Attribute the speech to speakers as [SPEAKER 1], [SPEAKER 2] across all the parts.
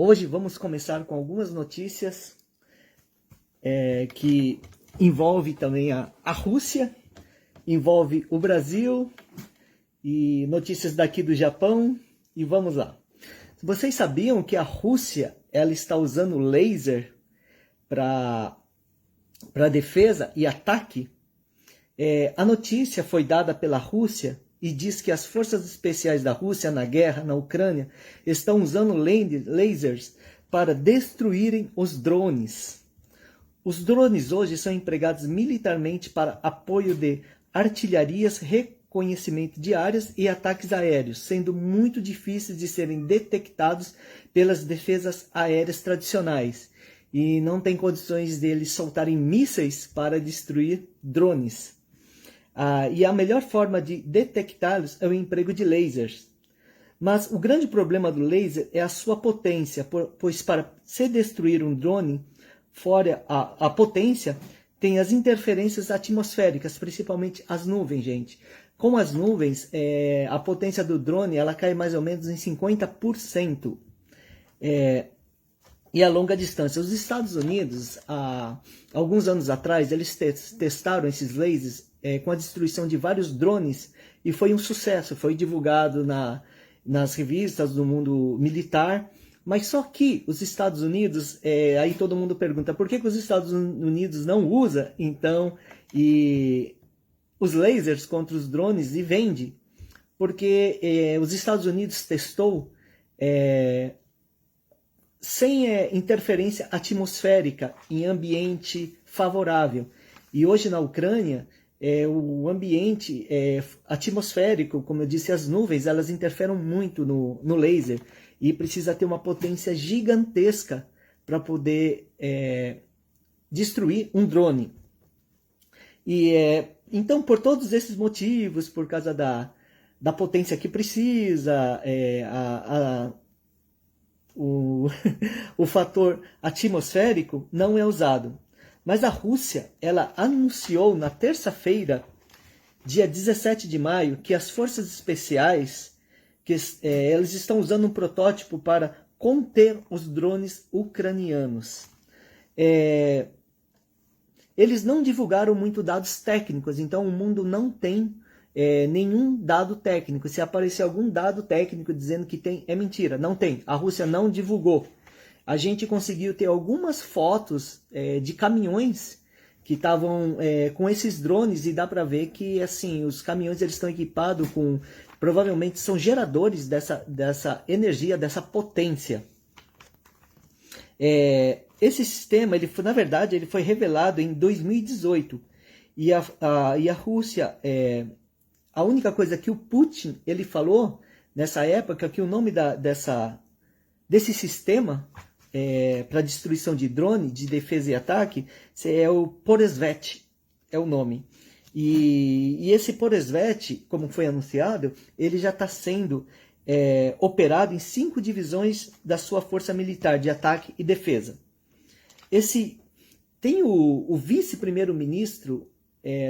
[SPEAKER 1] Hoje vamos começar com algumas notícias que envolve também a Rússia, envolve o Brasil e notícias daqui do Japão. E vamos lá. Vocês sabiam que a Rússia ela está usando laser para defesa e ataque? A notícia foi dada pela Rússia e diz que as forças especiais da Rússia na guerra na Ucrânia estão usando lasers para destruírem os drones. Os drones hoje são empregados militarmente para apoio de artilharias, reconhecimento de áreas e ataques aéreos, sendo muito difíceis de serem detectados pelas defesas aéreas tradicionais. E não tem condições deles soltarem mísseis para destruir drones. E a melhor forma de detectá-los é o emprego de lasers. Mas o grande problema do laser é a sua potência, pois para se destruir um drone, fora a potência, tem as interferências atmosféricas, principalmente as nuvens, gente. Com as nuvens, a potência do drone ela cai mais ou menos em 50%. E a longa distância. Os Estados Unidos, há alguns anos atrás, eles testaram esses lasers com a destruição de vários drones e foi um sucesso, foi divulgado nas revistas do mundo militar, mas só que os Estados Unidos, aí todo mundo pergunta, por que os Estados Unidos não usa, então, os lasers contra os drones e vende? Porque os Estados Unidos testou sem interferência atmosférica em ambiente favorável. E hoje na Ucrânia, o ambiente atmosférico, como eu disse, as nuvens, elas interferem muito no laser e precisa ter uma potência gigantesca para poder destruir um drone. Então, por todos esses motivos, por causa da potência que precisa, o fator atmosférico não é usado. Mas a Rússia, ela anunciou na terça-feira, dia 17 de maio, que as forças especiais, eles estão usando um protótipo para conter os drones ucranianos. Eles não divulgaram muito dados técnicos, então o mundo não tem nenhum dado técnico. Se aparecer algum dado técnico dizendo que tem, é mentira, não tem. A Rússia não divulgou. A gente conseguiu ter algumas fotos de caminhões que estavam com esses drones e dá para ver que assim os caminhões eles estão equipados com, provavelmente são geradores dessa energia, dessa potência. Esse sistema, na verdade, ele foi revelado em 2018 e a Rússia, a única coisa que o Putin ele falou nessa época que o nome desse sistema para destruição de drone, de defesa e ataque, é o Poresvet, é o nome. E esse Poresvet, como foi anunciado, ele já está sendo operado em 5 divisões da sua força militar de ataque e defesa. Tem o vice-primeiro-ministro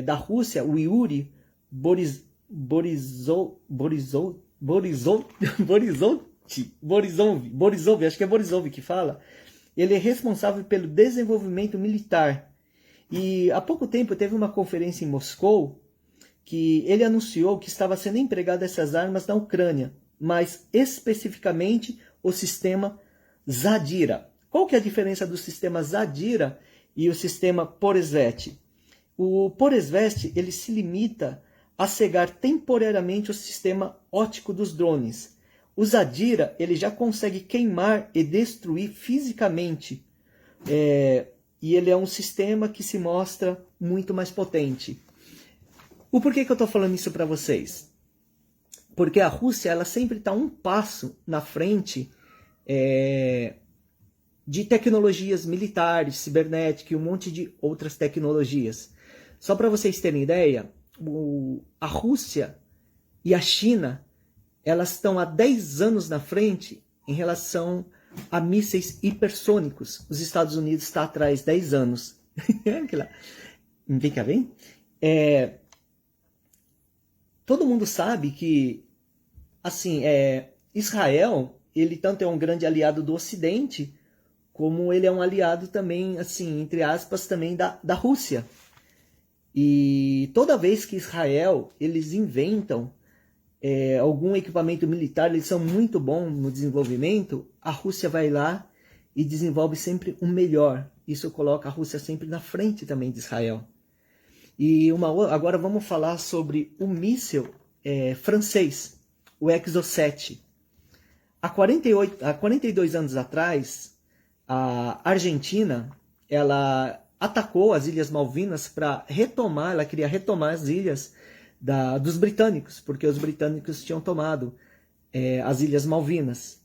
[SPEAKER 1] da Rússia, o Yuri Borisov, acho que é Borisov que fala. Ele é responsável pelo desenvolvimento militar. E há pouco tempo teve uma conferência em Moscou que ele anunciou que estava sendo empregado essas armas na Ucrânia, mas especificamente o sistema Zadira. Qual que é a diferença do sistema Zadira e o sistema Poresvet? O Poresvet ele se limita a cegar temporariamente o sistema óptico dos drones. O Zadira ele já consegue queimar e destruir fisicamente. E ele é um sistema que se mostra muito mais potente. O porquê que eu estou falando isso para vocês? Porque a Rússia ela sempre está um passo na frente de tecnologias militares, cibernética e um monte de outras tecnologias. Só para vocês terem ideia, a Rússia e a China elas estão há 10 anos na frente em relação a mísseis hipersônicos. Os Estados Unidos está atrás 10 anos. Vem cá, vem? Todo mundo sabe que assim, Israel ele tanto é um grande aliado do Ocidente, como ele é um aliado também, assim, entre aspas, também da Rússia. E toda vez que Israel, eles inventam algum equipamento militar, eles são muito bons no desenvolvimento, a Rússia vai lá e desenvolve sempre o melhor. Isso coloca a Rússia sempre na frente também de Israel. E agora vamos falar sobre o míssil francês, o Exocet. Há 42 anos atrás, a Argentina, ela atacou as Ilhas Malvinas para retomar, ela queria retomar as ilhas dos britânicos, porque os britânicos tinham tomado as Ilhas Malvinas.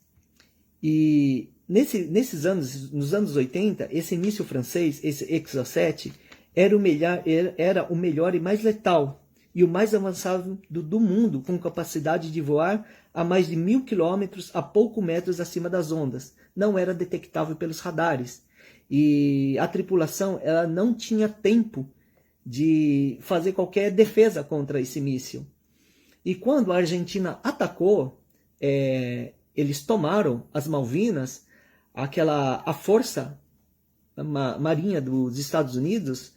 [SPEAKER 1] E nesses anos, nos anos 80, esse míssil francês, esse Exocet, era o melhor e mais letal, e o mais avançado do mundo, com capacidade de voar a mais de 1.000 quilômetros a poucos metros acima das ondas. Não era detectável pelos radares. E a tripulação ela não tinha tempo de fazer qualquer defesa contra esse míssil. E quando a Argentina atacou, eles tomaram as Malvinas, a força marinha dos Estados Unidos,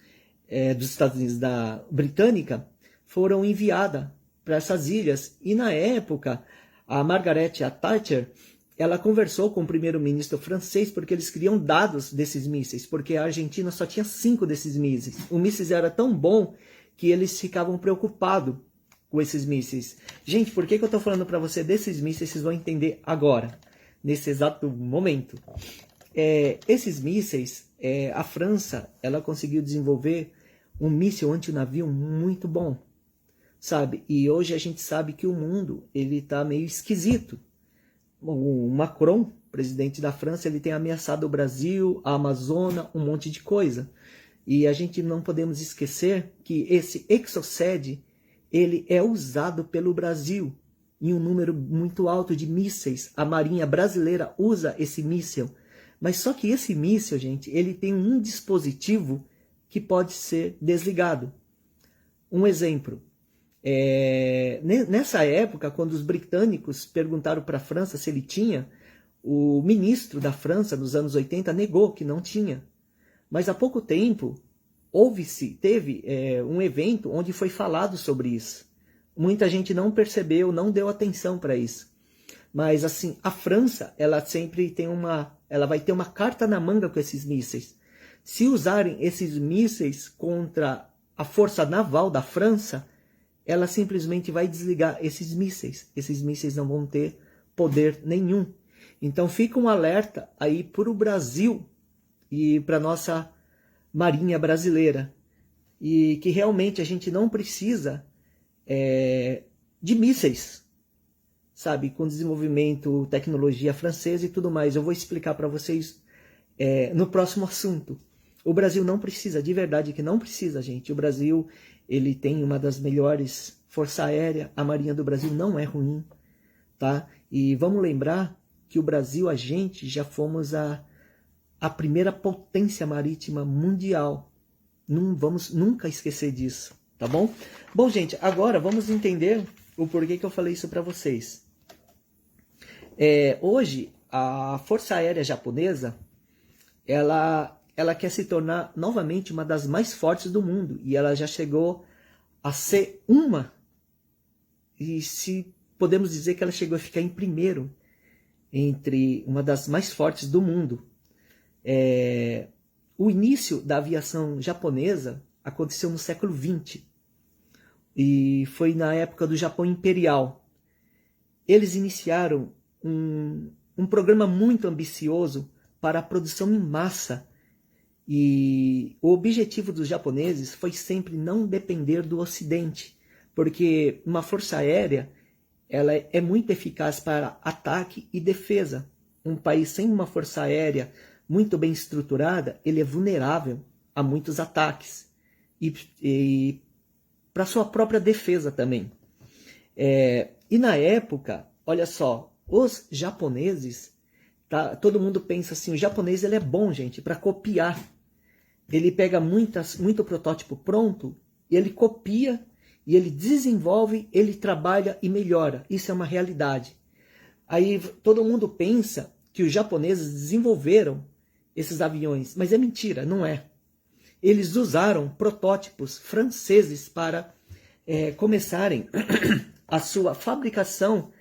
[SPEAKER 1] da britânica, foram enviadas para essas ilhas. E na época, a Margaret Thatcher, ela conversou com o primeiro-ministro francês porque eles queriam dados desses mísseis, porque a Argentina só tinha 5 desses mísseis. O míssil era tão bom que eles ficavam preocupados com esses mísseis. Gente, por que eu estou falando para você desses mísseis? Vocês vão entender agora, nesse exato momento. Esses mísseis, a França, ela conseguiu desenvolver um míssil antinavio muito bom, sabe? E hoje a gente sabe que o mundo ele está meio esquisito. O Macron, presidente da França, ele tem ameaçado o Brasil, a Amazônia, um monte de coisa. E a gente não podemos esquecer que esse Exocet, ele é usado pelo Brasil em um número muito alto de mísseis. A Marinha brasileira usa esse míssil. Mas só que esse míssil, gente, ele tem um dispositivo que pode ser desligado. Um exemplo. Nessa época, quando os britânicos perguntaram para a França se ele tinha, o ministro da França, nos anos 80, negou que não tinha. Mas há pouco tempo, teve um evento onde foi falado sobre isso. Muita gente não percebeu, não deu atenção para isso. Mas assim, a França, ela sempre ela vai ter uma carta na manga com esses mísseis. Se usarem esses mísseis contra a força naval da França, ela simplesmente vai desligar esses mísseis. Esses mísseis não vão ter poder nenhum. Então fica um alerta aí para o Brasil e para a nossa Marinha brasileira. E que realmente a gente não precisa de mísseis, sabe? Com desenvolvimento, tecnologia francesa e tudo mais. Eu vou explicar para vocês no próximo assunto. O Brasil não precisa, de verdade que não precisa, gente. O Brasil, ele tem uma das melhores forças aéreas. A Marinha do Brasil não é ruim, tá? E vamos lembrar que o Brasil, a gente já fomos a primeira potência marítima mundial. Não vamos nunca esquecer disso, tá bom? Bom, gente, agora vamos entender o porquê que eu falei isso para vocês. Hoje, a Força Aérea Japonesa, ela quer se tornar novamente uma das mais fortes do mundo. E ela já chegou a ser e se podemos dizer que ela chegou a ficar em primeiro entre uma das mais fortes do mundo. O início da aviação japonesa aconteceu no século XX. E foi na época do Japão Imperial. Eles iniciaram um programa muito ambicioso para a produção em massa. E o objetivo dos japoneses foi sempre não depender do Ocidente, porque uma força aérea ela é muito eficaz para ataque e defesa. Um país sem uma força aérea muito bem estruturada, ele é vulnerável a muitos ataques e para sua própria defesa também. E na época, olha só, os japoneses, todo mundo pensa assim, o japonês ele é bom, gente, para copiar. Ele pega muito protótipo pronto, e ele copia, e ele desenvolve, ele trabalha e melhora. Isso é uma realidade. Aí todo mundo pensa que os japoneses desenvolveram esses aviões, mas é mentira, não é. Eles usaram protótipos franceses para começarem a sua fabricação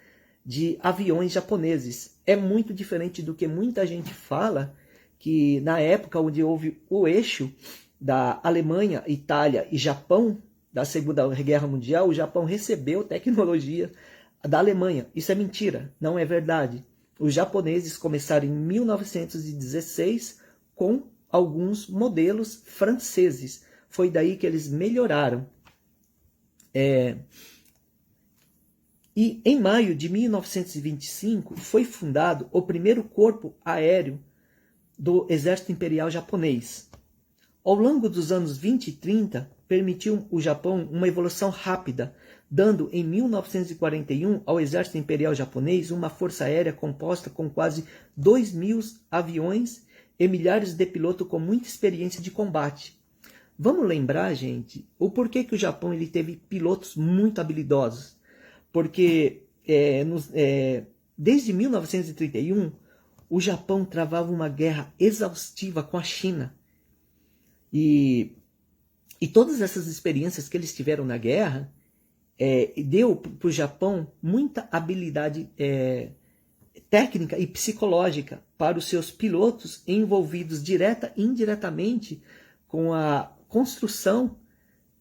[SPEAKER 1] de aviões japoneses. É muito diferente do que muita gente fala, que na época onde houve o eixo da Alemanha, Itália e Japão, da Segunda Guerra Mundial, o Japão recebeu tecnologia da Alemanha. Isso é mentira, não é verdade. Os japoneses começaram em 1916 com alguns modelos franceses. Foi daí que eles melhoraram. E em maio de 1925 foi fundado o primeiro corpo aéreo do Exército Imperial Japonês. Ao longo dos anos 20 e 30, permitiu o Japão uma evolução rápida, dando em 1941 ao Exército Imperial Japonês uma força aérea composta com quase 2.000 aviões e milhares de pilotos com muita experiência de combate. Vamos lembrar, gente, o porquê que o Japão ele teve pilotos muito habilidosos. Porque desde 1931, o Japão travava uma guerra exaustiva com a China. E todas essas experiências que eles tiveram na guerra deu para o Japão muita habilidade técnica e psicológica para os seus pilotos envolvidos direta e indiretamente com a construção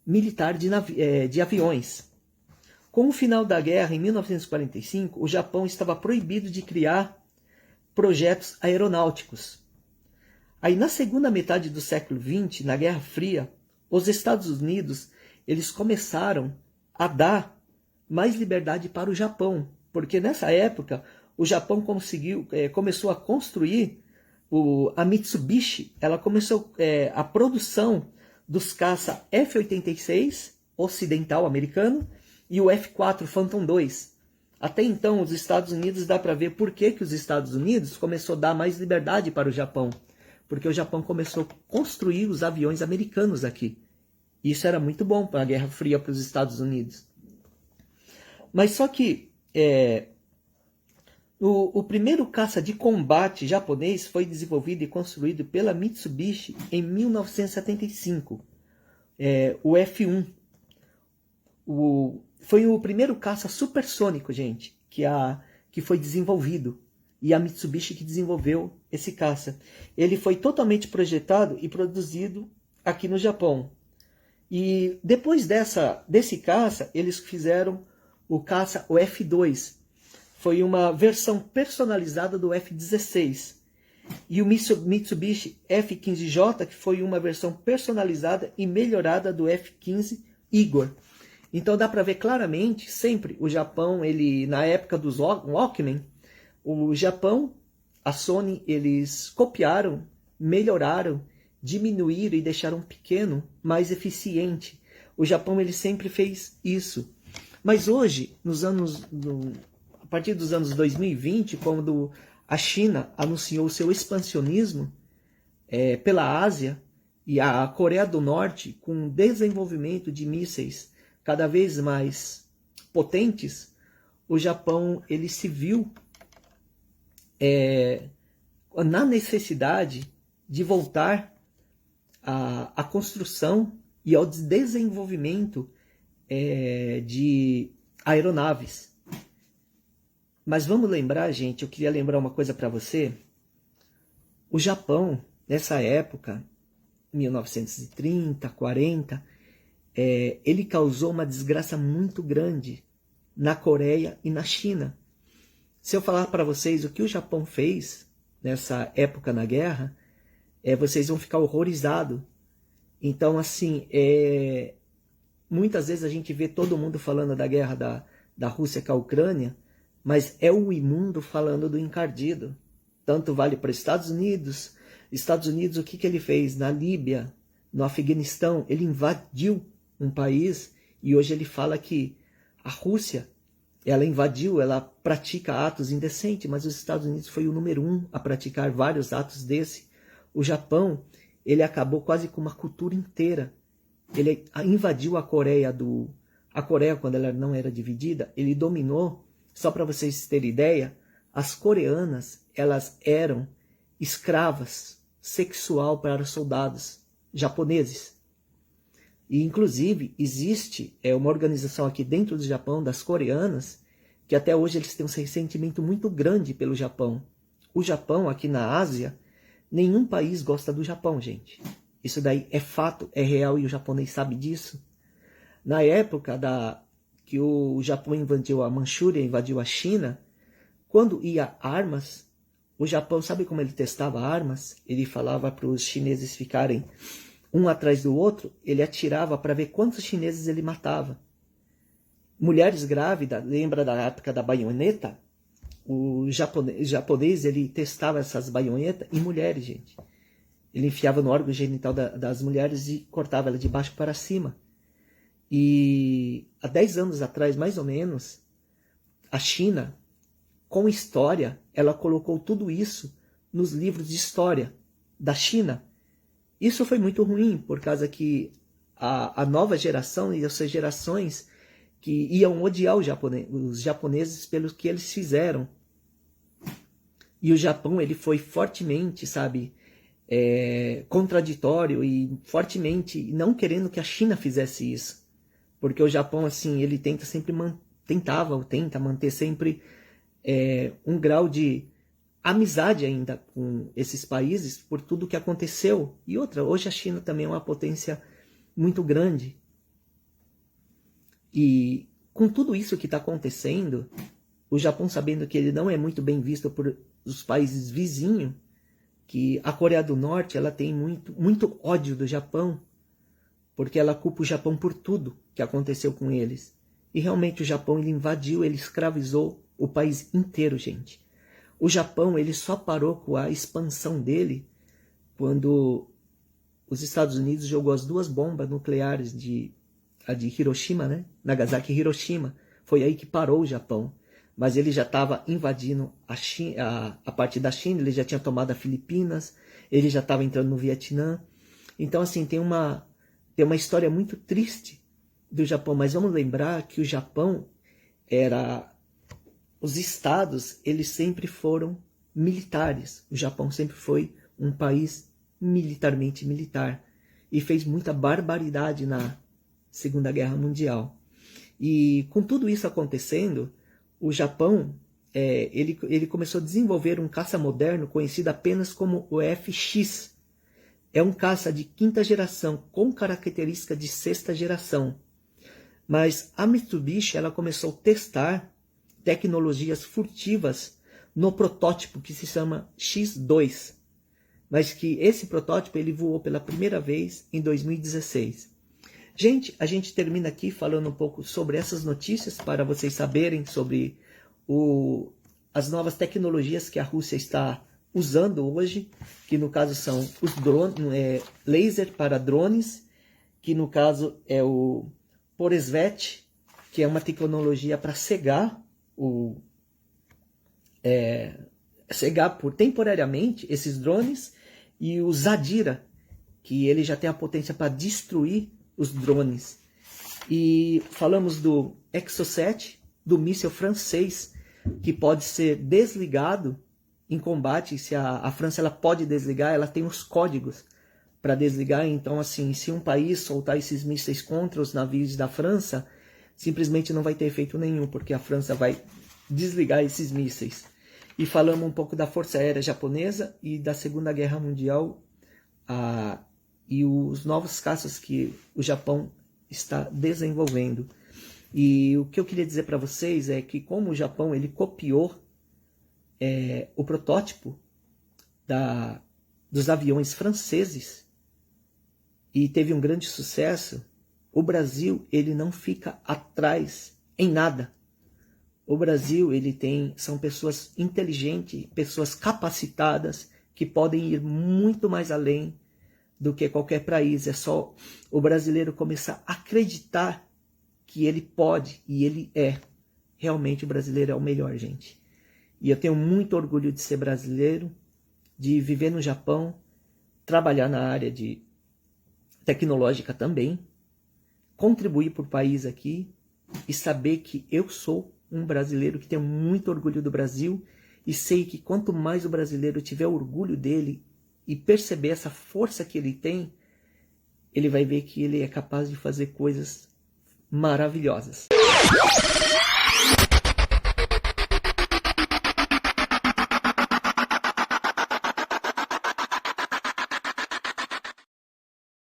[SPEAKER 1] militar de aviões. Com o final da guerra, em 1945, o Japão estava proibido de criar projetos aeronáuticos. Aí, na segunda metade do século XX, na Guerra Fria, os Estados Unidos eles começaram a dar mais liberdade para o Japão, porque nessa época o Japão começou a construir a Mitsubishi, ela começou a produção dos caça F-86 ocidental americano e o F-4 Phantom II. Até então, os Estados Unidos, dá para ver por que os Estados Unidos começou a dar mais liberdade para o Japão. Porque o Japão começou a construir os aviões americanos aqui. Isso era muito bom para a Guerra Fria para os Estados Unidos. Mas só que o primeiro caça de combate japonês foi desenvolvido e construído pela Mitsubishi em 1975. O F-1. Foi o primeiro caça supersônico, gente, que foi desenvolvido. E a Mitsubishi que desenvolveu esse caça. Ele foi totalmente projetado e produzido aqui no Japão. E depois desse caça, eles fizeram o caça, o F-2. Foi uma versão personalizada do F-16. E o Mitsubishi F-15J, que foi uma versão personalizada e melhorada do F-15 Igor. Então dá para ver claramente, sempre o Japão, na época dos Walkman, o Japão, a Sony, eles copiaram, melhoraram, diminuíram e deixaram pequeno, mais eficiente. O Japão ele sempre fez isso. Mas hoje, a partir dos anos 2020, quando a China anunciou seu expansionismo pela Ásia e a Coreia do Norte com desenvolvimento de mísseis cada vez mais potentes, o Japão ele se viu na necessidade de voltar à construção e ao desenvolvimento de aeronaves. Mas vamos lembrar, gente, eu queria lembrar uma coisa para você. O Japão, nessa época, 1930, 40, ele causou uma desgraça muito grande na Coreia e na China. Se eu falar para vocês o que o Japão fez nessa época na guerra, vocês vão ficar horrorizados. Então, assim, muitas vezes a gente vê todo mundo falando da guerra da Rússia com a Ucrânia, mas é o imundo falando do encardido. Tanto vale para os Estados Unidos. Estados Unidos, o que ele fez na Líbia, no Afeganistão? Ele invadiu um país e hoje ele fala que a Rússia, ela invadiu, ela pratica atos indecentes, mas os Estados Unidos foi o número 1 a praticar vários atos desse. O Japão, ele acabou quase com uma cultura inteira. Ele invadiu a Coreia, quando ela não era dividida, ele dominou, só para vocês terem ideia, as coreanas, elas eram escravas sexual para os soldados japoneses. E, inclusive, existe uma organização aqui dentro do Japão, das coreanas, que até hoje eles têm um ressentimento muito grande pelo Japão. O Japão, aqui na Ásia, nenhum país gosta do Japão, gente. Isso daí é fato, é real e o japonês sabe disso. Na época que o Japão invadiu a Manchúria, invadiu a China, quando ia armas, o Japão, sabe como ele testava armas? Ele falava para os chineses ficarem um atrás do outro, ele atirava para ver quantos chineses ele matava. Mulheres grávidas, lembra da época da baioneta? O japonês ele testava essas baionetas em mulheres, gente. Ele enfiava no órgão genital das mulheres e cortava ela de baixo para cima. E há 10 anos atrás, mais ou menos, a China, com história, ela colocou tudo isso nos livros de história da China. Isso foi muito ruim, por causa que a nova geração e essas gerações que iam odiar os japoneses pelo que eles fizeram. E o Japão, ele foi fortemente, sabe, contraditório e fortemente não querendo que a China fizesse isso. Porque o Japão, assim, ele tenta manter sempre um grau de amizade ainda com esses países por tudo que aconteceu. E outra, hoje a China também é uma potência muito grande. E com tudo isso que está acontecendo, o Japão, sabendo que ele não é muito bem visto por os países vizinhos, que a Coreia do Norte ela tem muito ódio do Japão, porque ela culpa o Japão por tudo que aconteceu com eles. E realmente o Japão ele invadiu, ele escravizou o país inteiro, gente. O Japão ele só parou com a expansão dele quando os Estados Unidos jogou as 2 bombas nucleares a de Hiroshima, né? Nagasaki e Hiroshima. Foi aí que parou o Japão. Mas ele já estava invadindo a parte da China, ele já tinha tomado as Filipinas, ele já estava entrando no Vietnã. Então, assim, tem uma história muito triste do Japão. Mas vamos lembrar que o Japão os estados, eles sempre foram militares. O Japão sempre foi um país militarmente militar. E fez muita barbaridade na Segunda Guerra Mundial. E com tudo isso acontecendo, o Japão ele começou a desenvolver um caça moderno conhecido apenas como o FX. É um caça de 5ª geração com característica de 6ª geração. Mas a Mitsubishi ela começou a testar tecnologias furtivas no protótipo que se chama X2. Mas que esse protótipo ele voou pela primeira vez em 2016. Gente, a gente termina aqui falando um pouco sobre essas notícias para vocês saberem sobre as novas tecnologias que a Rússia está usando hoje, que no caso são os drones, laser para drones, que no caso é o Poresvet, que é uma tecnologia para cegar temporariamente esses drones, e o Zadira, que ele já tem a potência para destruir os drones. E falamos do Exocet, do míssil francês, que pode ser desligado em combate. Se a França ela pode desligar, ela tem os códigos para desligar. Então, assim, se um país soltar esses mísseis contra os navios da França, simplesmente não vai ter efeito nenhum, porque a França vai desligar esses mísseis. E falamos um pouco da Força Aérea Japonesa e da Segunda Guerra Mundial, e os novos caças que o Japão está desenvolvendo. E o que eu queria dizer para vocês é que como o Japão ele copiou o protótipo dos aviões franceses e teve um grande sucesso, o Brasil ele não fica atrás em nada. O Brasil são pessoas inteligentes, pessoas capacitadas que podem ir muito mais além do que qualquer país. É só o brasileiro começar a acreditar que ele pode, e ele é. Realmente o brasileiro é o melhor, gente. E eu tenho muito orgulho de ser brasileiro, de viver no Japão, trabalhar na área de tecnológica também, contribuir para o país aqui e saber que eu sou um brasileiro que tem muito orgulho do Brasil E sei que quanto mais o brasileiro tiver orgulho dele e perceber essa força que ele tem, ele vai ver que ele é capaz de fazer coisas maravilhosas.